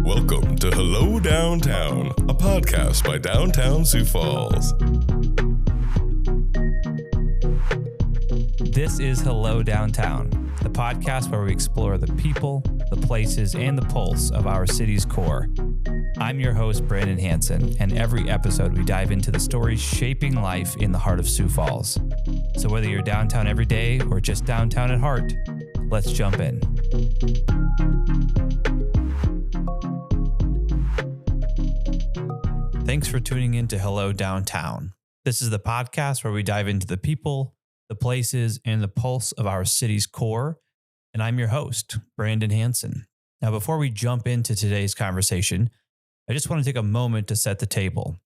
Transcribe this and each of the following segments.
Welcome to Hello Downtown, a podcast by Downtown Sioux Falls. This is Hello Downtown, the podcast where we explore the people, the places, and the pulse of our city's core. I'm your host, Brandon Hanson, and every episode we dive into the stories shaping life in the heart of Sioux Falls. So whether you're downtown every day or just downtown at heart, let's jump in. Thanks for tuning in to Hello Downtown. This is the podcast where we dive into the people, the places, and the pulse of our city's core. And I'm your host, Brandon Hanson. Now, before we jump into today's conversation, I just want to take a moment to set the table.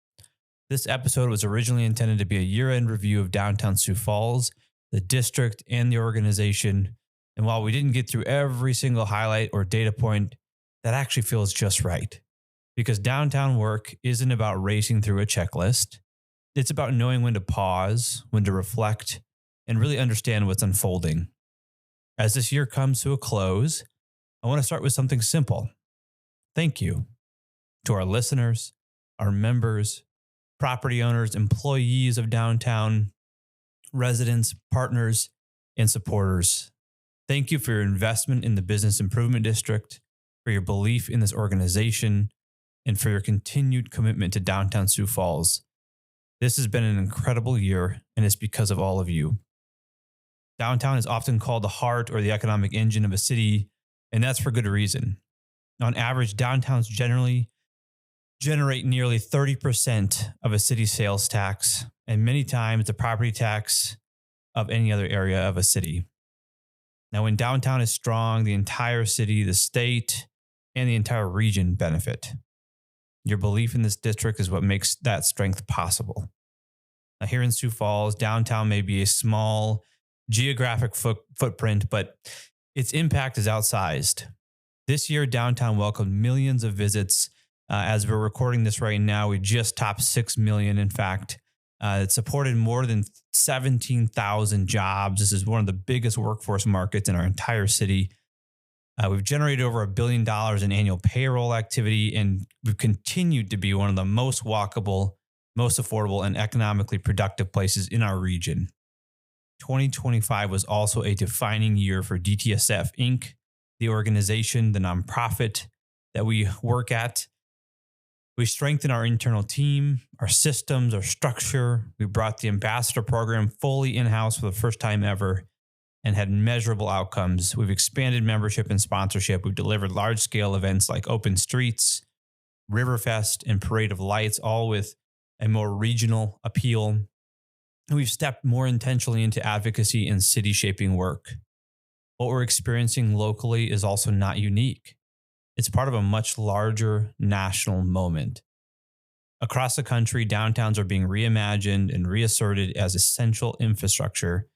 This episode was originally intended to be a year-end review of downtown Sioux Falls, the district, and the organization. And while we didn't get through every single highlight or data point, that actually feels just right. Because downtown work isn't about racing through a checklist. It's about knowing when to pause, when to reflect, and really understand what's unfolding. As this year comes to a close, I want to start with something simple. Thank you to our listeners, our members, property owners, employees of downtown, residents, partners, and supporters. Thank you for your investment in the Business Improvement District, for your belief in this organization, and for your continued commitment to downtown Sioux Falls. This has been an incredible year, and it's because of all of you. Downtown is often called the heart or the economic engine of a city, and that's for good reason. On average, downtowns generally generate nearly 30% of a city's sales tax, and many times the property tax of any other area of a city. Now, when downtown is strong, the entire city, the state, and the entire region benefit. Your belief in this district is what makes that strength possible. Now, here in Sioux Falls, downtown may be a small geographic footprint, but its impact is outsized. This year, downtown welcomed millions of visits. As we're recording this right now, we just topped 6 million. In fact, it supported more than 17,000 jobs. This is one of the biggest workforce markets in our entire city. We've generated over $1 billion in annual payroll activity, and we've continued to be one of the most walkable, most affordable, and economically productive places in our region. 2025 was also a defining year for DTSF Inc., the organization, the nonprofit that we work at. We strengthened our internal team, our systems, our structure. We brought the ambassador program fully in-house for the first time ever and had measurable outcomes. We've expanded membership and sponsorship. We've delivered large-scale events like Open Streets, Riverfest, and Parade of Lights, all with a more regional appeal. And we've stepped more intentionally into advocacy and city-shaping work. What we're experiencing locally is also not unique. It's part of a much larger national moment. Across the country, downtowns are being reimagined and reasserted as essential infrastructure.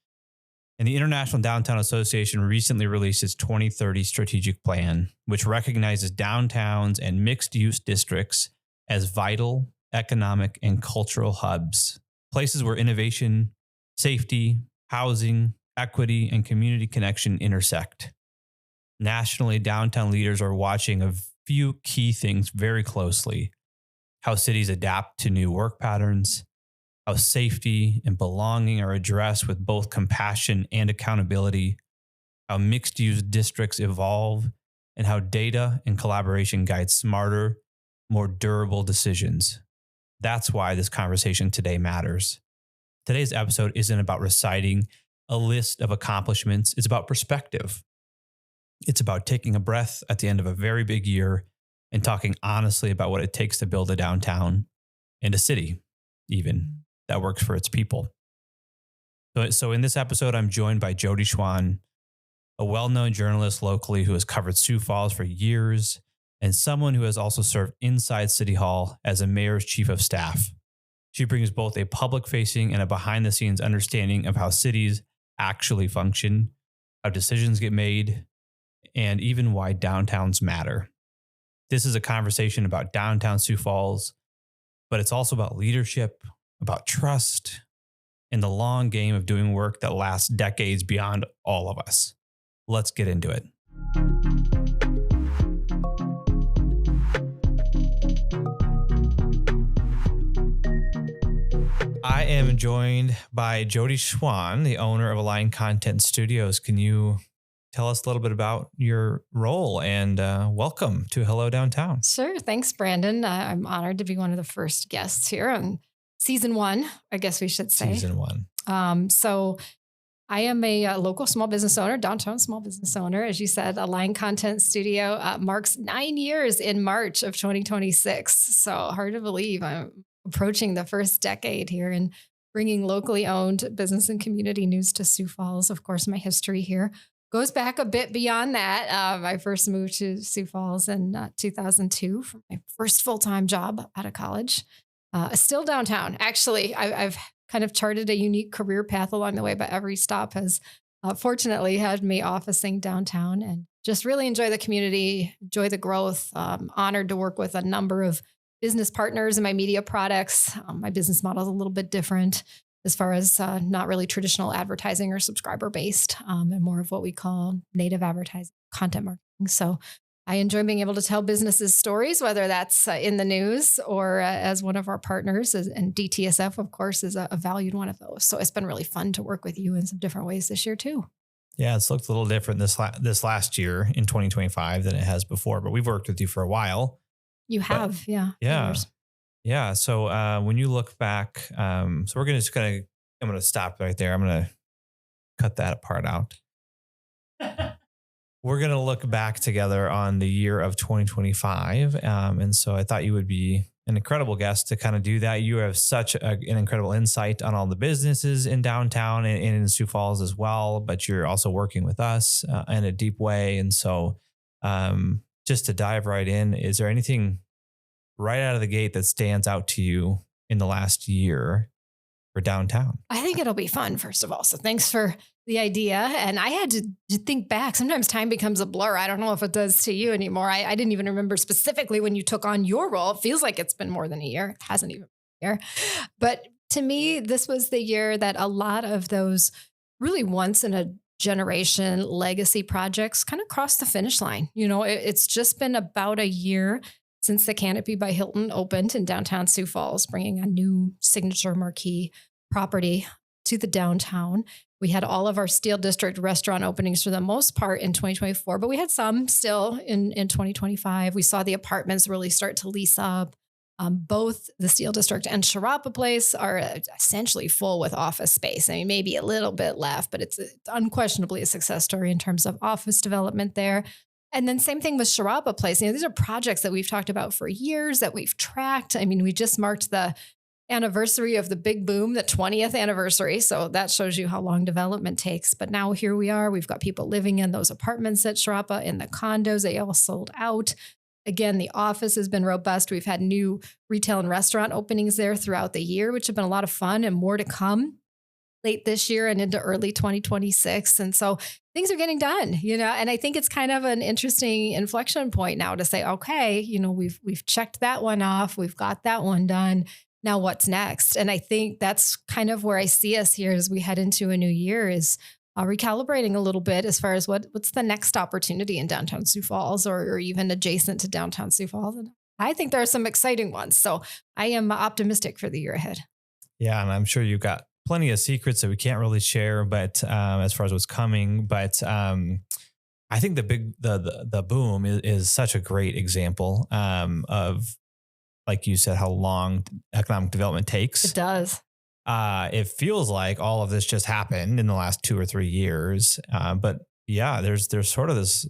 And the International Downtown Association recently released its 2030 strategic plan, which recognizes downtowns and mixed-use districts as vital economic and cultural hubs, places where innovation, safety, housing, equity, and community connection intersect. Nationally, downtown leaders are watching a few key things very closely: how cities adapt to new work patterns, how safety and belonging are addressed with both compassion and accountability, how mixed-use districts evolve, and how data and collaboration guide smarter, more durable decisions. That's why this conversation today matters. Today's episode isn't about reciting a list of accomplishments. It's about perspective. It's about taking a breath at the end of a very big year and talking honestly about what it takes to build a downtown and a city, even, that works for its people. So in this episode, I'm joined by Jody Schwan, a well-known journalist locally who has covered Sioux Falls for years and someone who has also served inside City Hall as a mayor's chief of staff. She brings both a public-facing and a behind-the-scenes understanding of how cities actually function, how decisions get made, and even why downtowns matter. This is a conversation about downtown Sioux Falls, but it's also about leadership, about trust, and the long game of doing work that lasts decades beyond all of us. Let's get into it. am joined by Jody Schwan, the owner of Align Content Studios. Can you tell us a little bit about your role and welcome to Hello Downtown? Sure. Thanks, Brandon. I'm honored to be one of the first guests here on season 1, I guess we should say. Season 1. So I am a local small business owner, downtown small business owner. As you said, Align Content Studio marks 9 years in March of 2026. So hard to believe I'm approaching the first decade here and bringing locally owned business and community news to Sioux Falls. Of course, my history here goes back a bit beyond that. I first moved to Sioux Falls in 2002 for my first full-time job out of college. Still downtown. Actually, I've kind of charted a unique career path along the way, but every stop has fortunately had me officing downtown and just really enjoy the community, enjoy the growth. Honored to work with a number of business partners in my media products. My business model is a little bit different as far as not really traditional advertising or subscriber based, and more of what we call native advertising, content marketing. So I enjoy being able to tell businesses stories, whether that's in the news or as one of our partners, and DTSF, of course, is a valued one of those. So it's been really fun to work with you in some different ways this year too. Yeah, it's looked a little different this last year in 2025 than it has before, but we've worked with you for a while. You have, yeah. Yeah. So when you look back, so I'm going to stop right there. I'm going to cut that part out. We're going to look back together on the year of 2025. And so I thought you would be an incredible guest to kind of do that. You have such an incredible insight on all the businesses in downtown and in Sioux Falls as well, but you're also working with us in a deep way. And so just to dive right in, is there anything right out of the gate that stands out to you in the last year for downtown? I think it'll be fun, first of all. So thanks for the idea. And I had to think back. Sometimes time becomes a blur. I don't know if it does to you anymore. I didn't even remember specifically when you took on your role. It feels like it's been more than a year. It hasn't even been a year. But to me, this was the year that a lot of those really once in a generation legacy projects kind of crossed the finish line. You know, it's just been about a year since the Canopy by Hilton opened in downtown Sioux Falls, bringing a new signature marquee property to the downtown. We had all of our Steel District restaurant openings for the most part in 2024, but we had some still in 2025. We saw the apartments really start to lease up. Both the Steel District and Sharapa Place are essentially full with office space. I mean, maybe a little bit left, but it's unquestionably a success story in terms of office development there. And then same thing with Sharapa Place. You know, these are projects that we've talked about for years that we've tracked. I mean, we just marked the anniversary of the big boom, the 20th anniversary. So that shows you how long development takes. But now here we are. We've got people living in those apartments at Sharapa, in the condos. They all sold out. Again, the office has been robust. We've had new retail and restaurant openings there throughout the year, which have been a lot of fun and more to come late this year and into early 2026. And so things are getting done, you know, and I think it's kind of an interesting inflection point now to say, okay, you know, we've checked that one off. We've got that one done. Now what's next? And I think that's kind of where I see us here as we head into a new year is recalibrating a little bit as far as what's the next opportunity in downtown Sioux Falls or even adjacent to downtown Sioux Falls. And I think there are some exciting ones. So I am optimistic for the year ahead. Yeah. And I'm sure you've got plenty of secrets that we can't really share, but as far as what's coming, but I think the boom is such a great example of, like you said, how long economic development takes. It does. It feels like all of this just happened in the last 2 or 3 years. But yeah, there's sort of this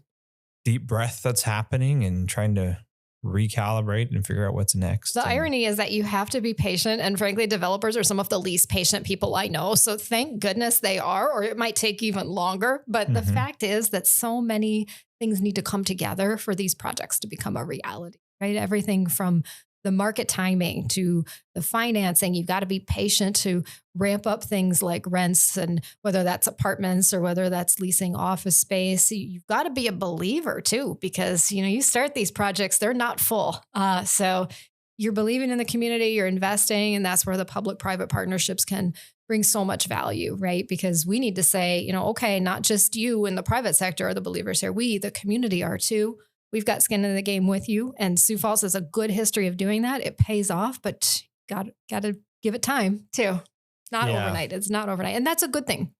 deep breath that's happening and trying to recalibrate and figure out what's next. The irony is that you have to be patient. And frankly, developers are some of the least patient people I know. So thank goodness they are, or it might take even longer. But the fact is that so many things need to come together for these projects to become a reality, right? Everything from the market timing to the financing. You've got to be patient to ramp up things like rents, and whether that's apartments or whether that's leasing office space. You've got to be a believer too, because, you know, you start these projects, they're not full. So you're believing in the community, you're investing, and that's where the public-private partnerships can bring so much value, right? Because we need to say, you know, okay, not just you in the private sector are the believers here. We, the community, are too. We've got skin in the game with you. And Sioux Falls has a good history of doing that. It pays off, but got to give it time too. not overnight. It's not overnight. And that's a good thing.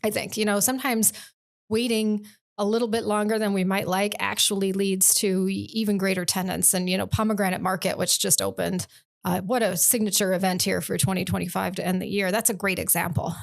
I think, sometimes waiting a little bit longer than we might like actually leads to even greater tenants. And, Pomegranate Market, which just opened, what a signature event here for 2025 to end the year. That's a great example.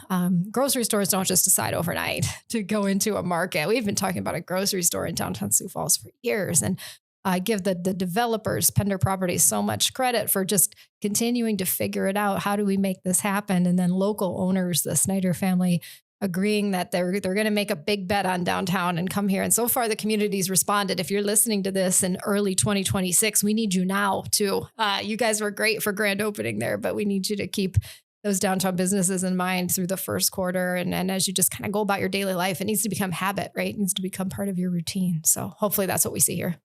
Grocery stores don't just decide overnight to go into a market. We've been talking about a grocery store in downtown Sioux Falls for years. And I give the developers, Pender Properties, so much credit for just continuing to figure it out. How do we make this happen? And then local owners, the Snyder family, agreeing that they're going to make a big bet on downtown and come here. And so far, the community's responded. If you're listening to this in early 2026, we need you now too. You guys were great for grand opening there, but we need you to keep those downtown businesses in mind through the first quarter. And as you just kind of go about your daily life, it needs to become habit, right? It needs to become part of your routine. So hopefully that's what we see here.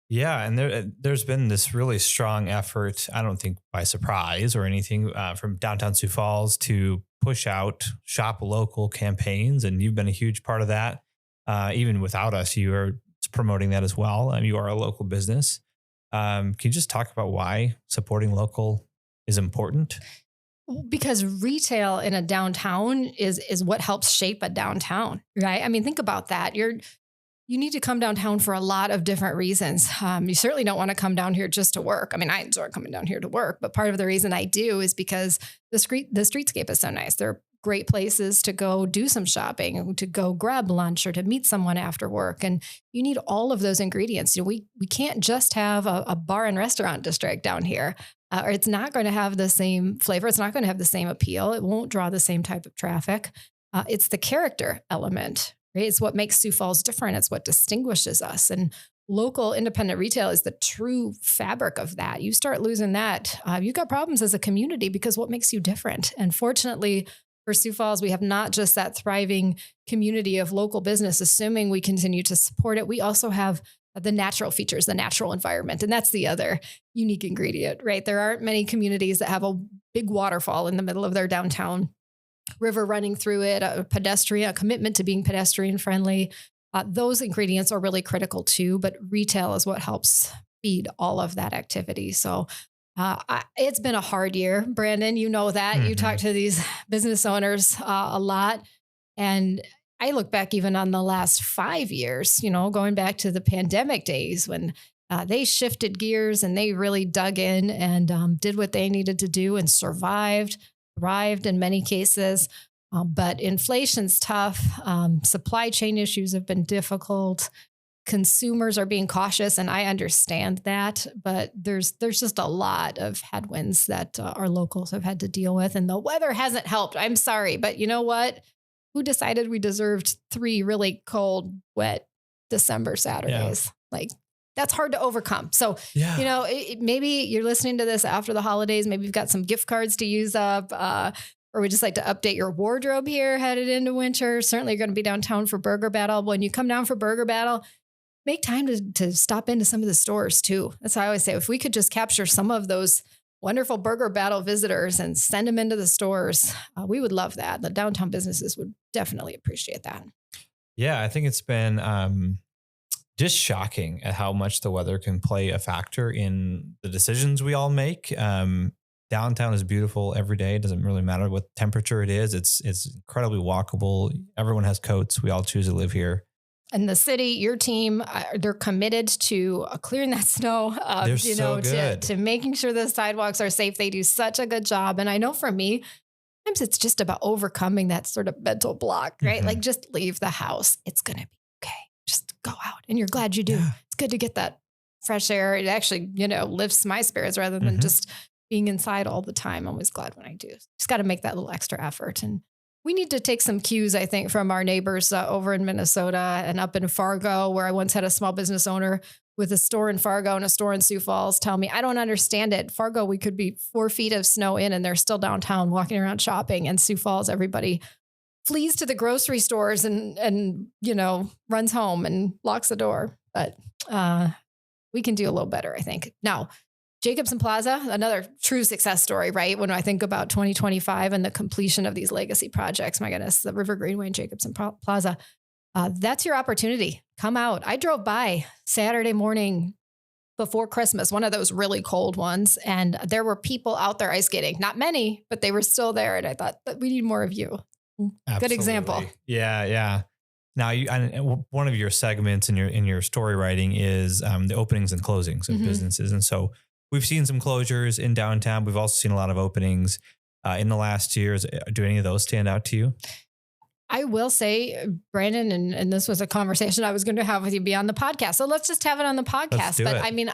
Yeah. And there's been this really strong effort, I don't think by surprise or anything, from downtown Sioux Falls to push out shop local campaigns. And you've been a huge part of that. Even without us, you are promoting that as well. You are a local business. Can you just talk about why supporting local is important? Because retail in a downtown is what helps shape a downtown, right? I mean, think about that. You need to come downtown for a lot of different reasons. You certainly don't want to come down here just to work. I mean, I enjoy coming down here to work, but part of the reason I do is because the streetscape is so nice. They're great places to go do some shopping, to go grab lunch or to meet someone after work. And you need all of those ingredients. We can't just have a bar and restaurant district down here, or it's not going to have the same flavor. It's not going to have the same appeal. It won't draw the same type of traffic. It's the character element. It's what makes Sioux Falls different. It's what distinguishes us. And local independent retail is the true fabric of that. You start losing that, you've got problems as a community because what makes you different? And fortunately for Sioux Falls, we have not just that thriving community of local business, assuming we continue to support it. We also have the natural features, the natural environment. And that's the other unique ingredient, right? There aren't many communities that have a big waterfall in the middle of their downtown, river running through it, a commitment to being pedestrian friendly. Those ingredients are really critical too, but retail is what helps feed all of that activity. So it's been a hard year, Brandon, you know that. You talk to these business owners a lot. And I look back even on the last 5 years, going back to the pandemic days when they shifted gears and they really dug in and did what they needed to do and thrived in many cases. But inflation's tough. Supply chain issues have been difficult. Consumers are being cautious, and I understand that. But there's just a lot of headwinds that our locals have had to deal with. And the weather hasn't helped. I'm sorry, but you know what? Who decided we deserved 3 really cold, wet December Saturdays? Yeah. That's hard to overcome. So, maybe you're listening to this after the holidays. Maybe you've got some gift cards to use up, or we just like to update your wardrobe here headed into winter. Certainly you're going to be downtown for Burger Battle. When you come down for Burger Battle, make time to stop into some of the stores too. That's how I always say, if we could just capture some of those wonderful Burger Battle visitors and send them into the stores, we would love that. The downtown businesses would definitely appreciate that. Yeah, I think it's been just shocking at how much the weather can play a factor in the decisions we all make. Downtown is beautiful every day. It doesn't really matter what temperature it is. It's incredibly walkable. Everyone has coats. We all choose to live here. And the city, your team, they're committed to clearing that snow, they're so good. To making sure the sidewalks are safe. They do such a good job. And I know for me, sometimes it's just about overcoming that sort of mental block, right? Like just leave the house. It's going to be okay. Just go out. And you're glad you do. Yeah. It's good to get that fresh air. It actually, lifts my spirits rather than just being inside all the time. I'm always glad when I do. Just got to make that little extra effort. And we need to take some cues, I think, from our neighbors over in Minnesota and up in Fargo, where I once had a small business owner with a store in Fargo and a store in Sioux Falls tell me, I don't understand it. Fargo, we could be 4 feet of snow in and they're still downtown walking around shopping. And Sioux Falls, everybody flees to the grocery stores and runs home and locks the door. But we can do a little better, I think. Now, Jacobson Plaza, another true success story, right? When I think about 2025 and the completion of these legacy projects, my goodness, the River Greenway and Jacobson Plaza, that's your opportunity. Come out. I drove by Saturday morning before Christmas, one of those really cold ones. And there were people out there ice skating, not many, but they were still there. And I thought that we need more of you. Absolutely. Good example. Yeah. Yeah. Now, and one of your segments in your story writing is the openings and closings of businesses. And so we've seen some closures in downtown. We've also seen a lot of openings in the last years. Do any of those stand out to you? I will say, Brandon, and this was a conversation I was going to have with you beyond the podcast. So let's just have it on the podcast. But I mean,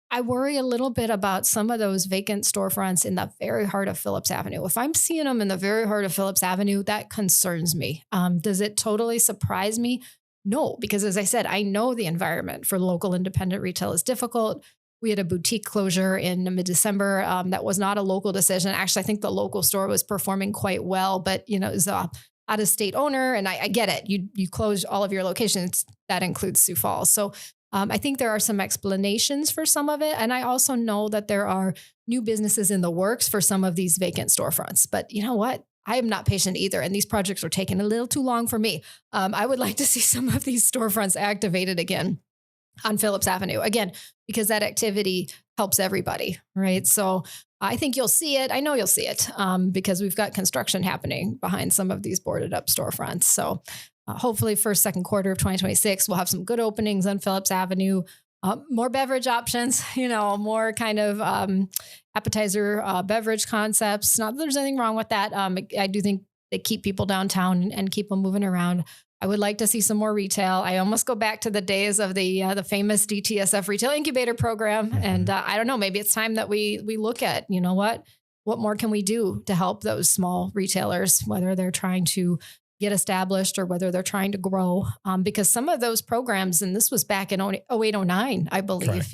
I worry a little bit about some of those vacant storefronts in the very heart of Phillips Avenue. If I'm seeing them in the very heart of Phillips Avenue, that concerns me. Does it totally surprise me? No, because as I said, I know the environment for local independent retail is difficult. We had a boutique closure in mid-December. That was not a local decision. Actually, I think the local store was performing quite well, but it was a out-of-state owner, and I get it. You close all of your locations. That includes Sioux Falls. So I think there are some explanations for some of it, and I also know that there are new businesses in the works for some of these vacant storefronts. But you know what? I am not patient either, and these projects are taking a little too long for me. I would like to see some of these storefronts activated again on Phillips Avenue, again, because that activity helps everybody, right? So I think you'll see it. I know you'll see it because we've got construction happening behind some of these boarded up storefronts. So hopefully first, second quarter of 2026, we'll have some good openings on Phillips Avenue, more beverage options, more kind of appetizer beverage concepts. Not that there's anything wrong with that. I do think they keep people downtown and keep them moving around. I would like to see some more retail. I almost go back to the days of the famous DTSF retail incubator program. And I don't know, maybe it's time that we look at, what more can we do to help those small retailers, whether they're trying to get established or whether they're trying to grow. Because some of those programs, and this was back in 0809, I believe,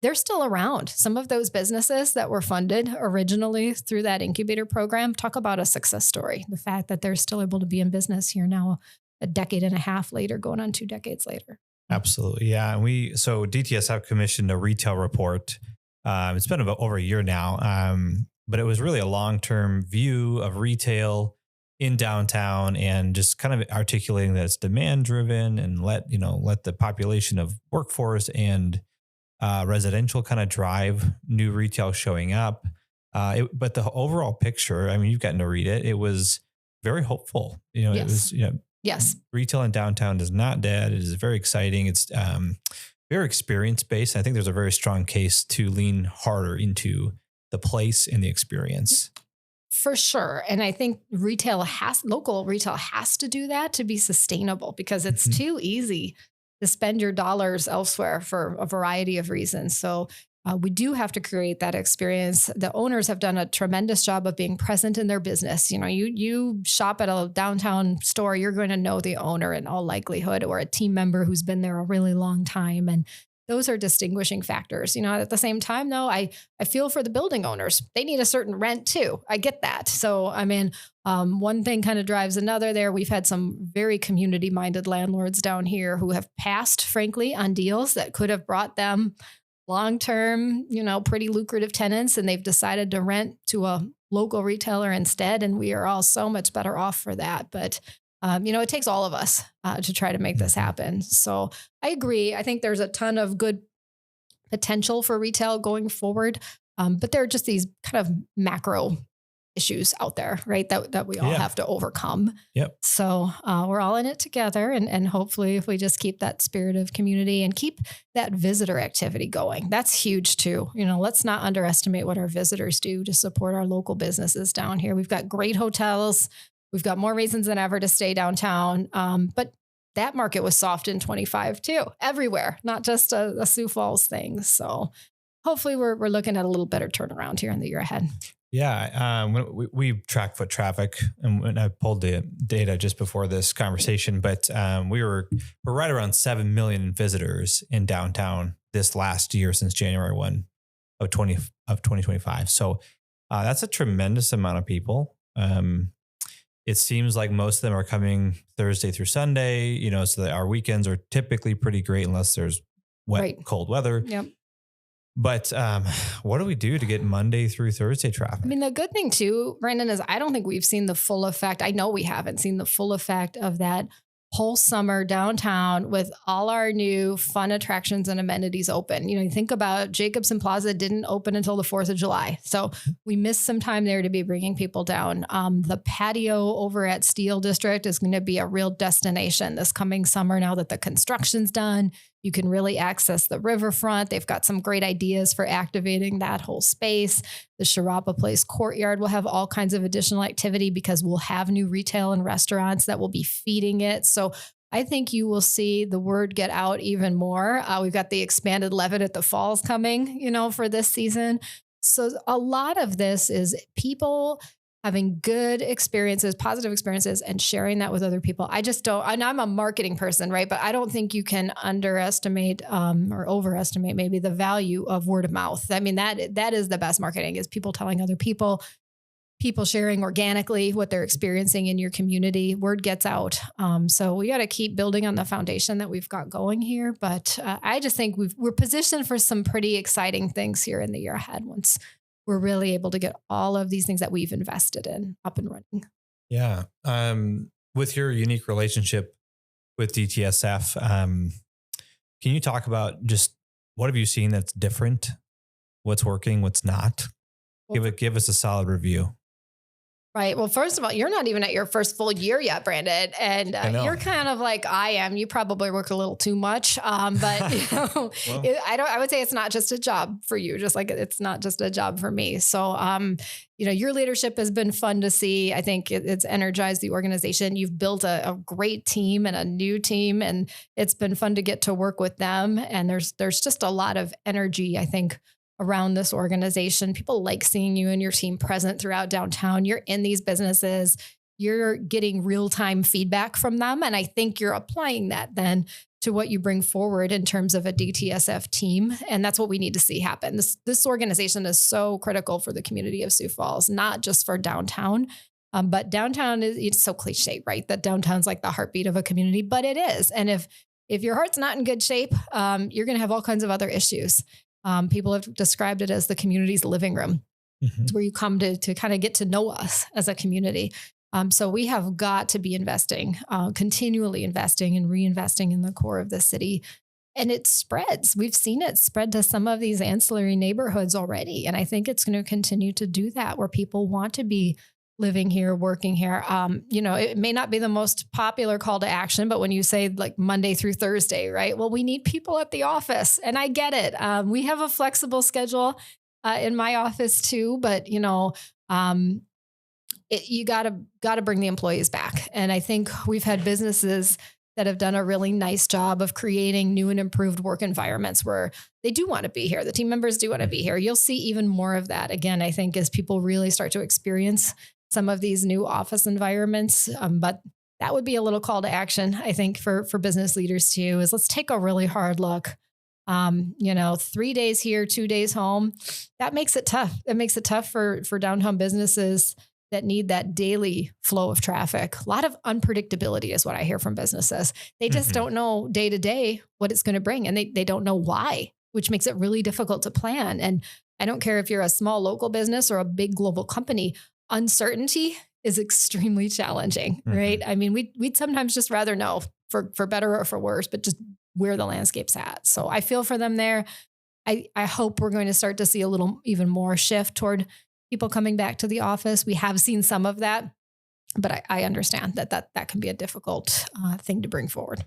they're still around. Some of those businesses that were funded originally through that incubator program, talk about a success story. The fact that they're still able to be in business here now, a decade and a half later, going on 2 decades later. Absolutely. Yeah. And so DTSF commissioned a retail report. It's been about over a year now. But it was really a long-term view of retail in downtown and just kind of articulating that it's demand driven and let the population of workforce and residential kind of drive new retail showing up. But the overall picture, I mean, you've gotten to read it. It was very hopeful. Yes. It was, Yes. Retail in downtown is not dead. It is very exciting. It's very experience based. I think there's a very strong case to lean harder into the place and the experience. For sure. And I think local retail has to do that to be sustainable because it's too easy to spend your dollars elsewhere for a variety of reasons. So we do have to create that experience. The owners have done a tremendous job of being present in their business. You shop at a downtown store, you're going to know the owner in all likelihood, or a team member who's been there a really long time. And those are distinguishing factors. At the same time, though, I feel for the building owners. They need a certain rent too. I get that. So, I mean, one thing kind of drives another there. We've had some very community-minded landlords down here who have passed, frankly, on deals that could have brought them long-term, pretty lucrative tenants, and they've decided to rent to a local retailer instead. And we are all so much better off for that. But, it takes all of us to try to make this happen. So I agree. I think there's a ton of good potential for retail going forward. But there are just these kind of macro issues out there, right? That we all have to overcome. Yep. So we're all in it together. And hopefully if we just keep that spirit of community and keep that visitor activity going, that's huge too. Let's not underestimate what our visitors do to support our local businesses down here. We've got great hotels. We've got more reasons than ever to stay downtown. But that market was soft in 25 too, everywhere, not just a Sioux Falls thing. So hopefully we're looking at a little better turnaround here in the year ahead. Yeah. When we track foot traffic, and when I pulled the data just before this conversation, but we're right around 7 million visitors in downtown this last year since January 1 of 2025. So that's a tremendous amount of people. It seems like most of them are coming Thursday through Sunday, so that our weekends are typically pretty great unless there's wet, cold weather. Yep. But what do we do to get Monday through Thursday traffic? I mean, the good thing too, Brandon, is I don't think we've seen the full effect. I know we haven't seen the full effect of that whole summer downtown with all our new fun attractions and amenities open. You think about Jacobson Plaza didn't open until the 4th of July. So we missed some time there to be bringing people down. The patio over at Steel District is going to be a real destination this coming summer now that the construction's done. You can really access the riverfront. They've got some great ideas for activating that whole space. The Sharapa Place courtyard will have all kinds of additional activity because we'll have new retail and restaurants that will be feeding it. So I think you will see the word get out even more. We've got the expanded Levitt at the Falls coming, for this season. So a lot of this is people having good experiences, positive experiences, and sharing that with other people. I just don't, and I'm a marketing person, right? But I don't think you can underestimate or overestimate maybe the value of word of mouth. I mean, that is the best marketing, is people telling other people sharing organically what they're experiencing in your community. Word gets out. So we got to keep building on the foundation that we've got going here. But I just think we're positioned for some pretty exciting things here in the year ahead once we're really able to get all of these things that we've invested in up and running. Yeah. With your unique relationship with DTSF, can you talk about just what have you seen that's different? What's working, what's not? Give us a solid review. Right. Well, first of all, you're not even at your first full year yet, Brandon. And you're kind of like I am. You probably work a little too much. But well, I would say it's not just a job for you, just like it's not just a job for me. So, your leadership has been fun to see. I think it's energized the organization. You've built a great team and a new team, and it's been fun to get to work with them. And there's just a lot of energy, I think, around this organization. People like seeing you and your team present throughout downtown. You're in these businesses, you're getting real-time feedback from them. And I think you're applying that then to what you bring forward in terms of a DTSF team. And that's what we need to see happen. This organization is so critical for the community of Sioux Falls, not just for downtown, but downtown it's so cliche, right? That downtown's like the heartbeat of a community, but it is. And if your heart's not in good shape, you're going to have all kinds of other issues. People have described it as the community's living room. Mm-hmm. It's where you come to kind of get to know us as a community. So we have got to be investing, continually investing and reinvesting in the core of the city. And it spreads. We've seen it spread to some of these ancillary neighborhoods already. And I think it's going to continue to do that, where people want to be living here, working here. It may not be the most popular call to action, but when you say like Monday through Thursday, right? Well, we need people at the office, and I get it. We have a flexible schedule in my office too, but you gotta bring the employees back. And I think we've had businesses that have done a really nice job of creating new and improved work environments where they do want to be here. The team members do want to be here. You'll see even more of that again, I think, as people really start to experience some of these new office environments. But that would be a little call to action, I think, for business leaders too, is let's take a really hard look. 3 days here, 2 days home. That makes it tough. It makes it tough for downtown businesses that need that daily flow of traffic. A lot of unpredictability is what I hear from businesses. They just don't know day to day what it's going to bring, and they don't know why, which makes it really difficult to plan. And I don't care if you're a small local business or a big global company, uncertainty is extremely challenging, right? I mean, we'd sometimes just rather know for better or for worse, but just where the landscape's at. So I feel for them there. I hope we're going to start to see a little even more shift toward people coming back to the office. We have seen some of that, but I understand that can be a difficult thing to bring forward.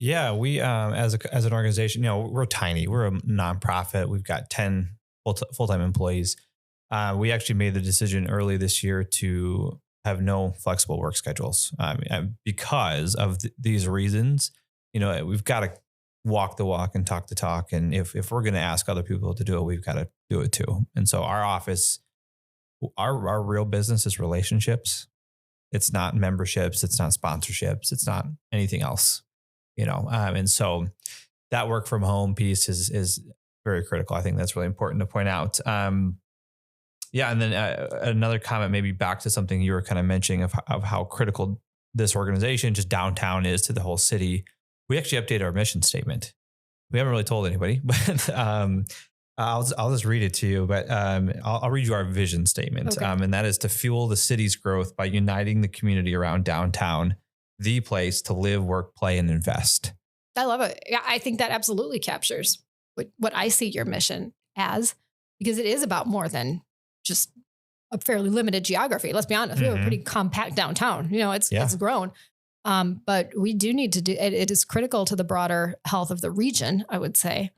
Yeah, we as an organization, we're tiny. We're a nonprofit. We've got 10 full-time employees. We actually made the decision early this year to have no flexible work schedules because of these reasons. We've got to walk the walk and talk the talk. And if we're going to ask other people to do it, we've got to do it too. And so our office, our real business is relationships. It's not memberships. It's not sponsorships. It's not anything else, and so that work from home piece is very critical. I think that's really important to point out. Yeah. And then another comment, maybe back to something you were kind of mentioning of how critical this organization, just downtown, is to the whole city. We actually updated our mission statement. We haven't really told anybody, but I'll just read it to you. But I'll read you our vision statement. Okay. And that is to fuel the city's growth by uniting the community around downtown the place to live, work, play, and invest. I love it. Yeah, I think that absolutely captures what I see your mission as, because it is about more than just a fairly limited geography. Let's be honest, we have a pretty compact downtown. It's grown. But we do need to do it. It is critical to the broader health of the region, I would say.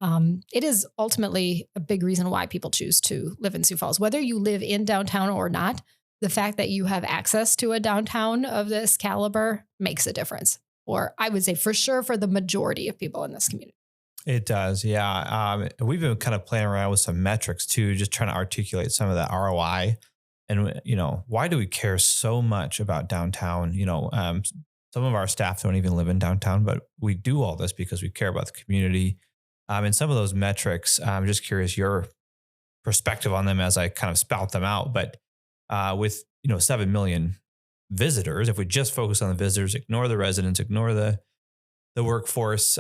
It is ultimately a big reason why people choose to live in Sioux Falls, whether you live in downtown or not. The fact that you have access to a downtown of this caliber makes a difference. Or I would say for sure for the majority of people in this community. It does. Yeah. We've been kind of playing around with some metrics too, just trying to articulate some of that ROI. And, why do we care so much about downtown? Some of our staff don't even live in downtown, but we do all this because we care about the community. And some of those metrics, I'm just curious your perspective on them as I kind of spout them out. But with 7 million visitors, if we just focus on the visitors, ignore the residents, ignore the workforce,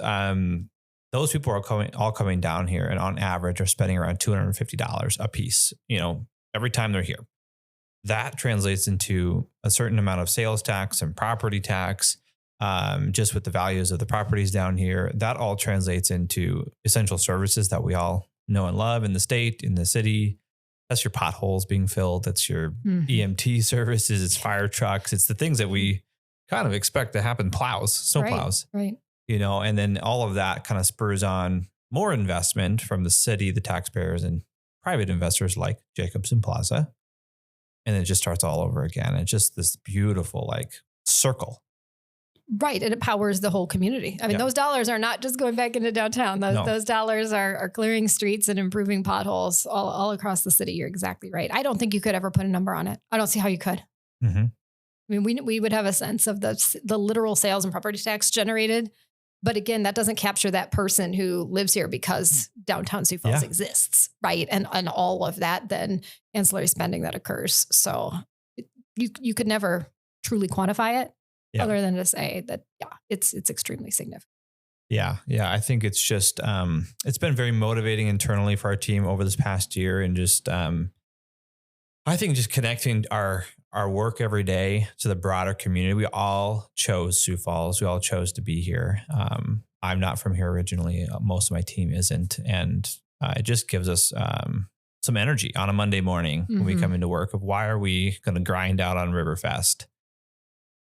those people are all coming down here, and on average are spending around $250 a piece, every time they're here. That translates into a certain amount of sales tax and property tax, just with the values of the properties down here. That all translates into essential services that we all know and love in the state, in the city. That's your potholes being filled. That's your EMT services. It's fire trucks. It's the things that we kind of expect to happen. Snow plows. Right. And then all of that kind of spurs on more investment from the city, the taxpayers, and private investors like Jacobson Plaza. And it just starts all over again. It's just this beautiful circle. Right. And it powers the whole community. I mean, those dollars are not just going back into downtown. Those dollars are clearing streets and improving potholes all across the city. You're exactly right. I don't think you could ever put a number on it. I don't see how you could. Mm-hmm. I mean, we would have a sense of the literal sales and property tax generated. But again, that doesn't capture that person who lives here because downtown Sioux Falls exists, right? And all of that then ancillary spending that occurs. So you could never truly quantify it other than to say that, it's extremely significant. Yeah. Yeah. I think it's just, it's been very motivating internally for our team over this past year. And just, I think just connecting our work every day to the broader community. We all chose Sioux Falls. We all chose to be here. I'm not from here originally. Most of my team isn't. And it just gives us some energy on a Monday morning when we come into work of why are we going to grind out on Riverfest?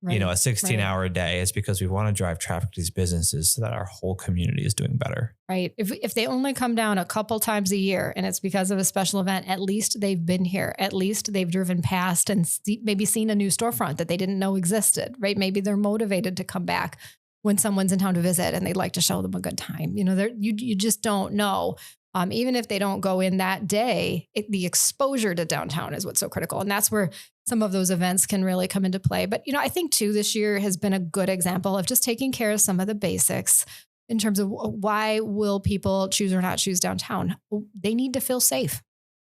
Right. A 16-hour day. It's because we want to drive traffic to these businesses so that our whole community is doing better. Right. If they only come down a couple times a year and it's because of a special event, at least they've been here. At least they've driven past and maybe seen a new storefront that they didn't know existed. Right. Maybe they're motivated to come back when someone's in town to visit and they'd like to show them a good time. You just don't know. Even if they don't go in that day, the exposure to downtown is what's so critical. And that's where some of those events can really come into play. But, I think too, this year has been a good example of just taking care of some of the basics in terms of why will people choose or not choose downtown? They need to feel safe.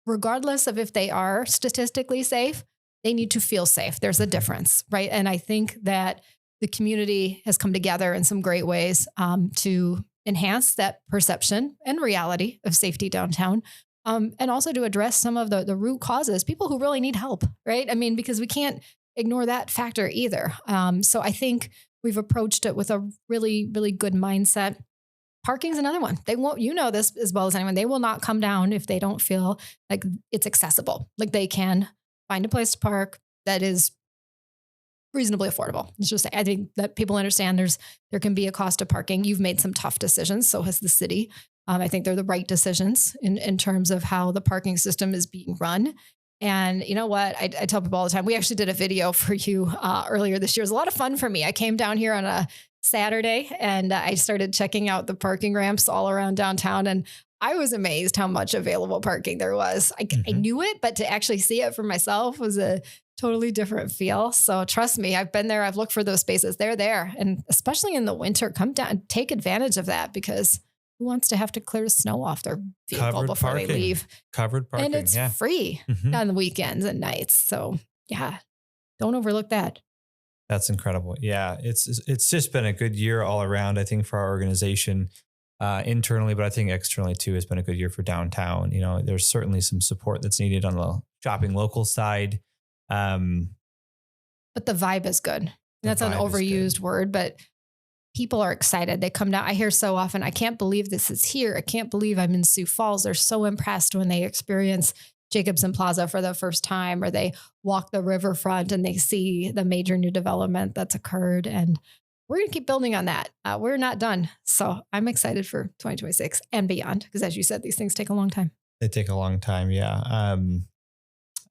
Regardless of if they are statistically safe, they need to feel safe. There's a difference, right? And I think that the community has come together in some great ways to enhance that perception and reality of safety downtown, and also to address some of the root causes, people who really need help, right? I mean, because we can't ignore that factor either. So I think we've approached it with a really, really good mindset. Parking's another one. They won't, this as well as anyone, they will not come down if they don't feel like it's accessible, like they can find a place to park that is reasonably affordable. It's just, I think that people understand there can be a cost of parking. You've made some tough decisions. So has the city. I think they're the right decisions in terms of how the parking system is being run. And you know what? I tell people all the time, we actually did a video for you earlier this year. It was a lot of fun for me. I came down here on a Saturday and I started checking out the parking ramps all around downtown. And I was amazed how much available parking there was. I knew it, but to actually see it for myself was a totally different feel. So trust me, I've been there. I've looked for those spaces. They're there. And especially in the winter, come down, take advantage of that, because who wants to have to clear snow off their vehicle before they leave? Covered parking. And it's free on the weekends and nights. So don't overlook that. That's incredible. Yeah. It's just been a good year all around, I think, for our organization internally, but I think externally too, has been a good year for downtown. There's certainly some support that's needed on the shopping local side. But the vibe is good. That's an overused word, but people are excited. They come down. I hear so often, I can't believe this is here. I can't believe I'm in Sioux Falls. They're so impressed when they experience Jacobson Plaza for the first time, or they walk the riverfront and they see the major new development that's occurred. And we're going to keep building on that. We're not done. So I'm excited for 2026 and beyond, because as you said, these things take a long time. They take a long time. Yeah.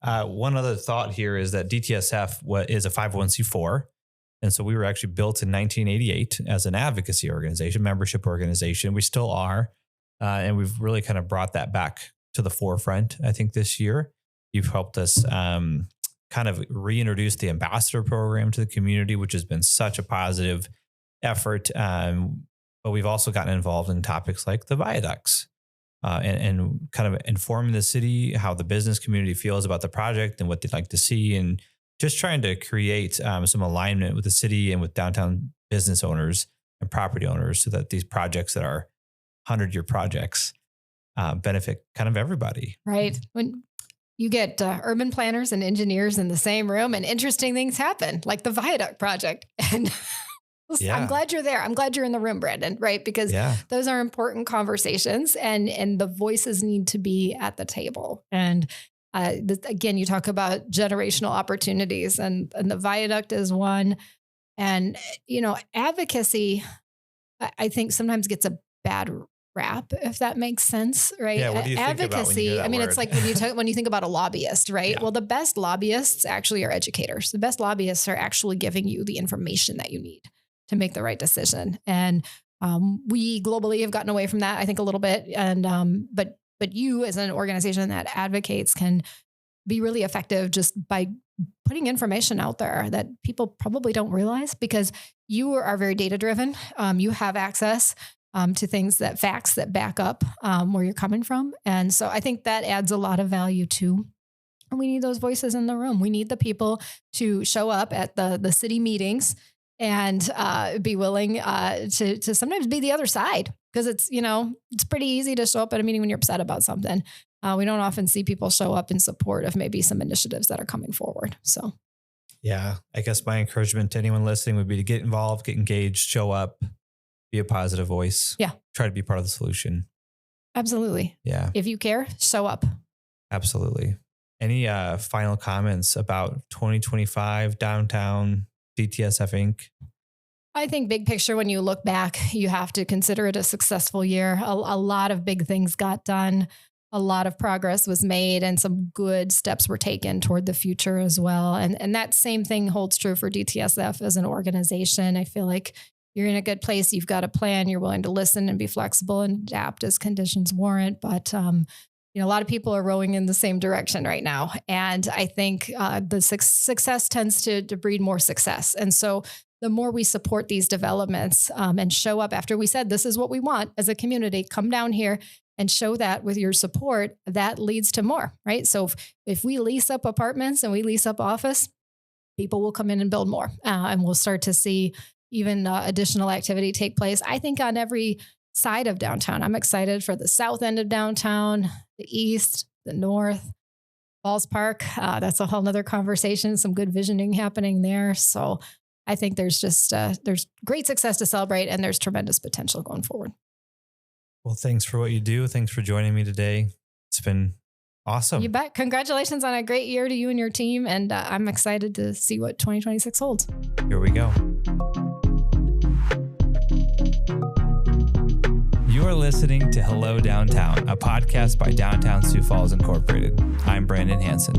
One other thought here is that DTSF is a 501c4. And so we were actually built in 1988 as an advocacy organization, membership organization. We still are. And we've really kind of brought that back to the forefront, I think, this year. You've helped us kind of reintroduce the ambassador program to the community, which has been such a positive effort. But we've also gotten involved in topics like the viaducts and kind of informing the city how the business community feels about the project and what they'd like to see, and just trying to create some alignment with the city and with downtown business owners and property owners so that these projects that are 100-year projects benefit kind of everybody. Right. When you get urban planners and engineers in the same room and interesting things happen, like the viaduct project. And I'm glad you're there. I'm glad you're in the room, Brandon, right? Because those are important conversations, and the voices need to be at the table. And again, you talk about generational opportunities, and the viaduct is one. And, advocacy, I think sometimes gets a bad rap, if that makes sense, right? Yeah, what do you think about when you hear that word? It's like when you think about a lobbyist, right? Yeah. Well, the best lobbyists actually are educators. The best lobbyists are actually giving you the information that you need to make the right decision. And we globally have gotten away from that, I think, a little bit. And but you, as an organization that advocates, can be really effective just by putting information out there that people probably don't realize, because you are very data driven. You have access to facts that back up where you're coming from. And so I think that adds a lot of value too. And we need those voices in the room. We need the people to show up at the city meetings and be willing to sometimes be the other side, because it's pretty easy to show up at a meeting when you're upset about something. We don't often see people show up in support of maybe some initiatives that are coming forward. So, yeah, I guess my encouragement to anyone listening would be to get involved, get engaged, show up, be a positive voice. Yeah. Try to be part of the solution. Absolutely. Yeah. If you care, show up. Absolutely. Any final comments about 2025 downtown DTSF Inc.? I think big picture, when you look back, you have to consider it a successful year. A lot of big things got done. A lot of progress was made, and some good steps were taken toward the future as well. And that same thing holds true for DTSF as an organization. I feel like you're in a good place. You've got a plan. You're willing to listen and be flexible and adapt as conditions warrant. But, a lot of people are rowing in the same direction right now. And I think the success tends to breed more success. And so the more we support these developments and show up after we said, this is what we want as a community, come down here and show that with your support, that leads to more, right? So if we lease up apartments and we lease up office, people will come in and build more. And we'll start to see even additional activity take place, I think, on every side of downtown. I'm excited for the south end of downtown, the east, the north, Falls Park. That's a whole nother conversation, some good visioning happening there. So I think there's just, there's great success to celebrate, and there's tremendous potential going forward. Well, thanks for what you do. Thanks for joining me today. It's been awesome. You bet. Congratulations on a great year to you and your team. And I'm excited to see what 2026 holds. Here we go. You are listening to Hello Downtown, a podcast by Downtown Sioux Falls Incorporated. I'm Brandon Hansen.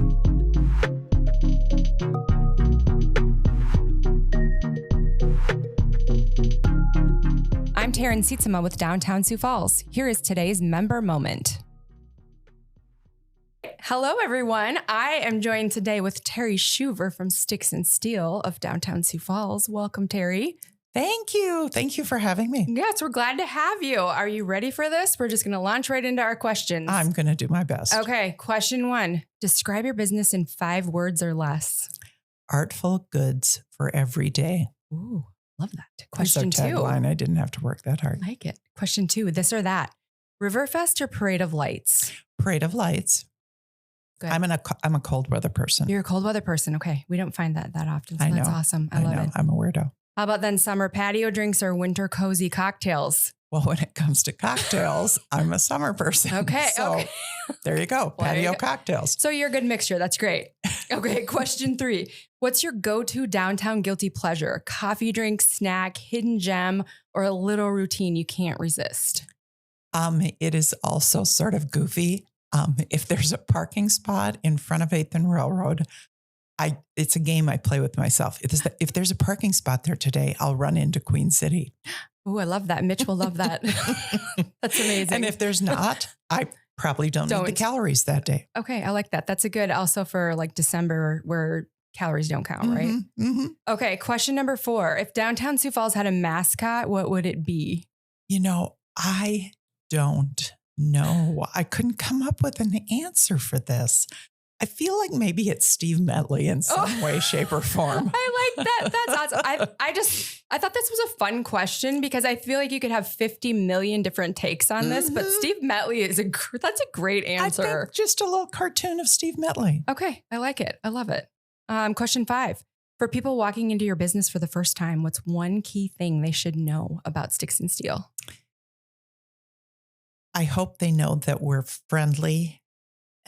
I'm Taryn Sietsema with Downtown Sioux Falls. Here is today's member moment. Hello, everyone. I am joined today with Terry Schuver from Sticks and Steel of Downtown Sioux Falls. Welcome, Terry. Thank you. Thank you for having me. Yes, we're glad to have you. Are you ready for this? We're just going to launch right into our questions. I'm going to do my best. Okay. Question 1. Describe your business in 5 words or less. Artful goods for every day. Ooh, love that. Question 2. Tagline. I didn't have to work that hard. I like it. Question 2. This or that. Riverfest or Parade of Lights? Parade of Lights. Good. I'm a cold weather person. You're a cold weather person. Okay. We don't find that often. So I that's know. awesome. I love it. I'm a weirdo. How about then summer patio drinks or winter cozy cocktails? Well, when it comes to cocktails, I'm a summer person. Okay. So Okay. there you go. Well, there you Patio go. cocktails. So you're a good mixture. That's great. Okay. Question 3. What's your go-to downtown guilty pleasure? Coffee drink, snack, hidden gem, or a little routine you can't resist? It is also sort of goofy. If there's a parking spot in front of 8th and Railroad, it's a game I play with myself. If there's a parking spot there today, I'll run into Queen City. Oh, I love that. Mitch will love that. That's amazing. And if there's not, I probably don't need the calories that day. Okay, I like that. That's a good also for like December where calories don't count, right? Mm-hmm. Okay, question number 4. If downtown Sioux Falls had a mascot, what would it be? I don't know. I couldn't come up with an answer for this. I feel like maybe it's Steve Metley in some way, shape, or form. I like that. That's awesome. I thought this was a fun question because I feel like you could have 50 million different takes on this, but Steve Metley that's a great answer. I think just a little cartoon of Steve Metley. Okay, I like it. I love it. Question 5. For people walking into your business for the first time, what's one key thing they should know about Sticks and Steel? I hope they know that we're friendly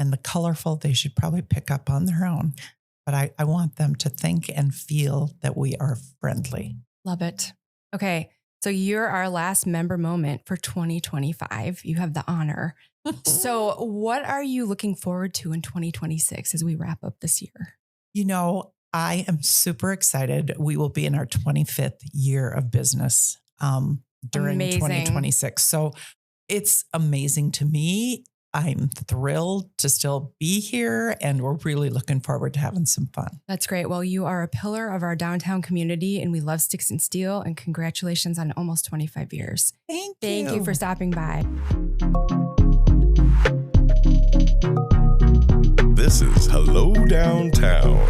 and the colorful. They should probably pick up on their own. But I want them to think and feel that we are friendly. Love it. Okay. So you're our last member moment for 2025. You have the honor. So what are you looking forward to in 2026 as we wrap up this year? I am super excited. We will be in our 25th year of business during Amazing. 2026. So it's amazing to me. I'm thrilled to still be here, and we're really looking forward to having some fun. That's great. Well, you are a pillar of our downtown community, and we love Sticks and Steel, and congratulations on almost 25 years. Thank you for stopping by. This is Hello Downtown.